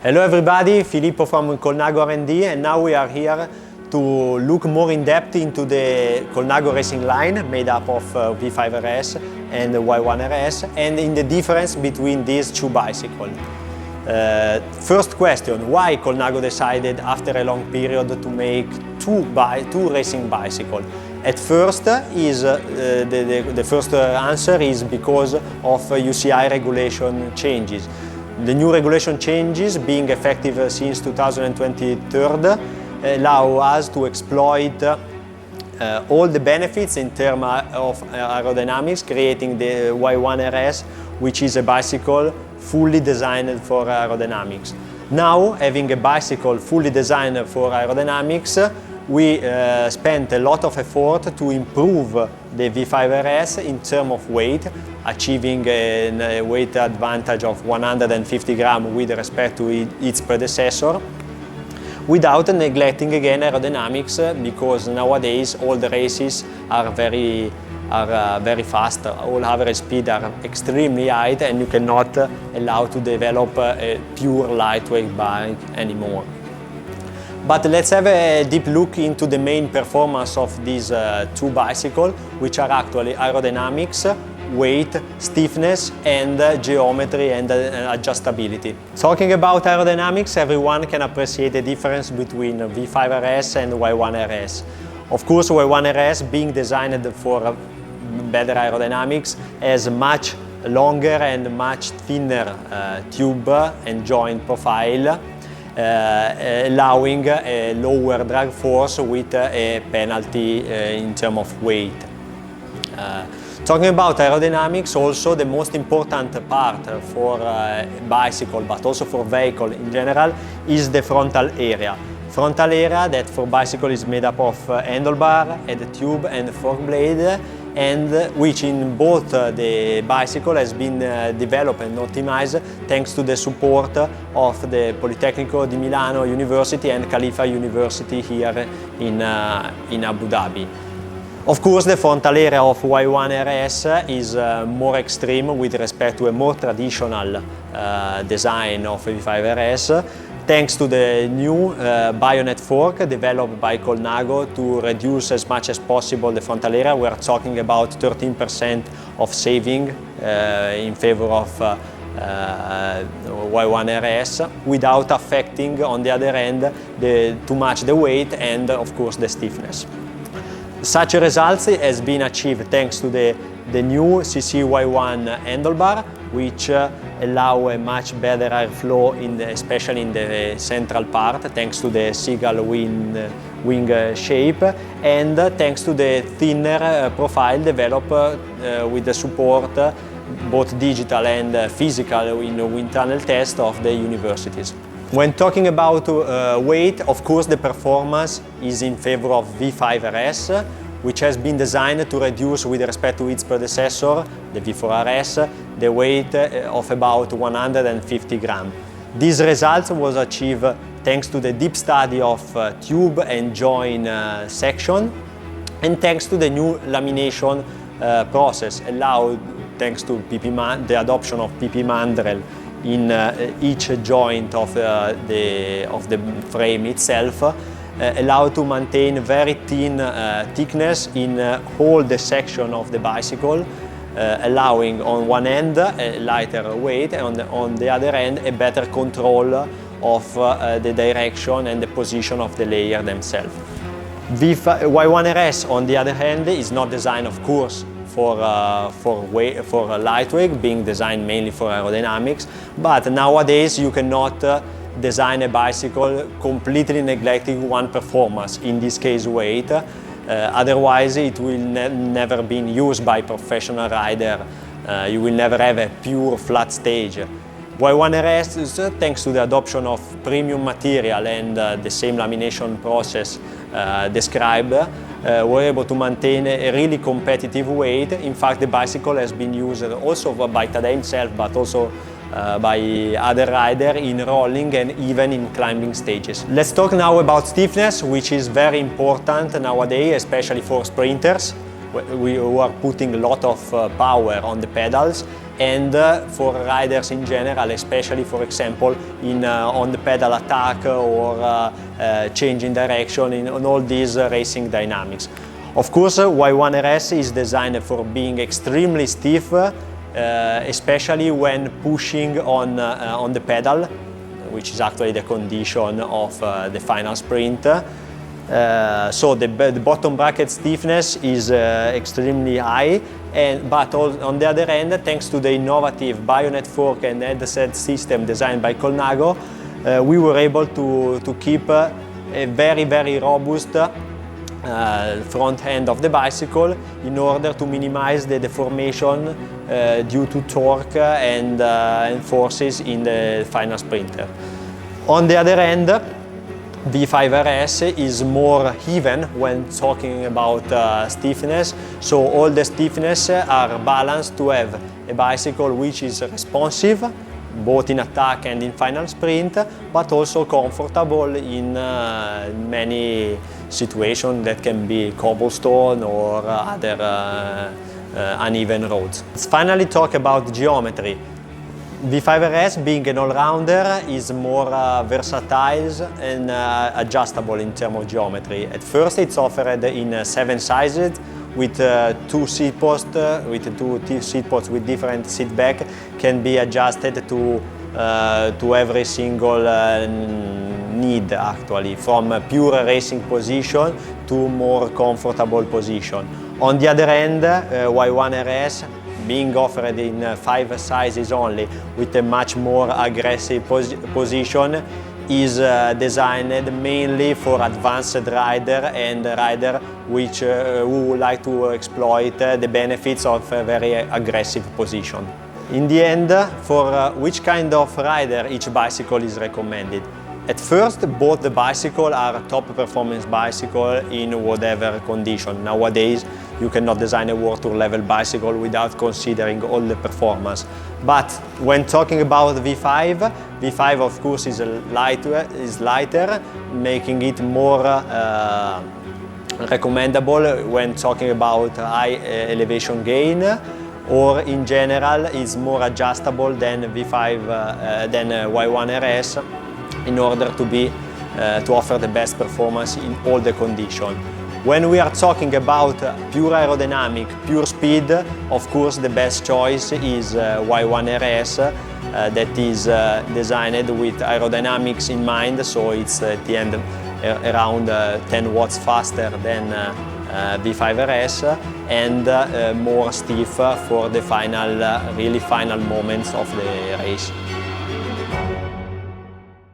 Hello everybody, Filippo from Colnago R+D, and now we are here to look more in depth into the Colnago racing line made up of V5Rs and Y1Rs, and in the difference between these two bicycles. First question, why Colnago decided after a long period to make two racing bicycles? At first, the first answer is because of UCI regulation changes. The new regulation changes, being effective since 2023, allow us to exploit all the benefits in terms of aerodynamics, creating the Y1Rs, which is a bicycle fully designed for aerodynamics. Now, having a bicycle fully designed for aerodynamics, we spent a lot of effort to improve the V5Rs in terms of weight, achieving a weight advantage of 150 grams with respect to its predecessor, without neglecting again aerodynamics, because nowadays all the races are very fast. All average speed are extremely high, and you cannot allow to develop a pure lightweight bike anymore. But let's have a deep look into the main performance of these two bicycles, which are actually aerodynamics, weight, stiffness, and geometry and adjustability. Talking about aerodynamics, everyone can appreciate the difference between V5Rs and Y1Rs. Of course, Y1Rs, being designed for better aerodynamics, has much longer and much thinner tube and joint profile, allowing a lower drag force with a penalty in terms of weight. Talking about aerodynamics, also the most important part for bicycle, but also for vehicle in general, is the frontal area. Frontal area that for bicycle is made up of handlebar, head tube and fork blade, and which in both the bicycle has been developed and optimized thanks to the support of the Politecnico di Milano University and Khalifa University here in Abu Dhabi. Of course, the frontal area of Y1Rs is more extreme with respect to a more traditional design of V5Rs, thanks to the new bayonet fork developed by Colnago to reduce as much as possible the frontal area. We are talking about 13% of saving in favor of Y1Rs, without affecting, on the other end, too much the weight and, of course, the stiffness. Such results has been achieved thanks to the new CC-Y1 handlebar, which allow a much better airflow, especially in the central part, thanks to the seagull wing shape, and thanks to the thinner profile developed with the support, both digital and physical, in the wind tunnel test of the universities. When talking about weight, of course the performance is in favor of V5Rs, which has been designed to reduce with respect to its predecessor, the V4Rs, the weight of about 150 grams. This result was achieved thanks to the deep study of tube and joint section, and thanks to the new lamination process, allowed thanks to the adoption of PP mandrel in each joint of the frame itself, allowed to maintain very thin thickness in all the section of the bicycle, allowing on one end a lighter weight and on the other end a better control of the direction and the position of the layer themselves. Y1Rs, on the other hand, is not designed, of course, for lightweight, being designed mainly for aerodynamics, but nowadays you cannot design a bicycle completely neglecting one performance, in this case weight, otherwise it will never be used by professional rider. You will never have a pure flat stage. Y1Rs, thanks to the adoption of premium material and the same lamination process described, were able to maintain a really competitive weight. In fact, the bicycle has been used also by Tadej himself, but also by other riders in rolling and even in climbing stages. Let's talk now about stiffness, which is very important nowadays, especially for sprinters. we are putting a lot of power on the pedals, and for riders in general, especially for example on the pedal attack or changing direction on all these racing dynamics. Of course, Y1Rs is designed for being extremely stiff, especially when pushing on the pedal, which is actually the condition of the final sprint. So the bottom bracket stiffness is extremely high, but on the other hand, thanks to the innovative bionetwork and headset system designed by Colnago, we were able to keep a very robust front end of the bicycle in order to minimize the deformation due to torque and forces in the final sprinter. On the other hand, V5Rs is more even when talking about stiffness, so all the stiffness are balanced to have a bicycle which is responsive both in attack and in final sprint, but also comfortable in many situations that can be cobblestone or other uneven roads. Let's finally talk about geometry. V5Rs, being an all-rounder, is more versatile and adjustable in terms of geometry. At first it's offered in 7 sizes with two seat posts with different seat back, can be adjusted to every single need actually, from a pure racing position to more comfortable position. On the other hand, Y1Rs, being offered in 5 sizes only with a much more aggressive position, is designed mainly for advanced rider and rider who would like to exploit the benefits of a very aggressive position. In the end, for which kind of rider each bicycle is recommended. At first, both the bicycle are top performance bicycle in whatever condition. Nowadays, you cannot design a World Tour level bicycle without considering all the performance. But when talking about V5, V5 of course is lighter, making it more recommendable when talking about high elevation gain, or in general is more adjustable than V5 than Y1Rs, in order to offer the best performance in all the conditions. When we are talking about pure aerodynamic, pure speed, of course the best choice is Y1Rs, that is designed with aerodynamics in mind, so it's at the end around 10 watts faster than V5Rs, and more stiff for the really final moments of the race.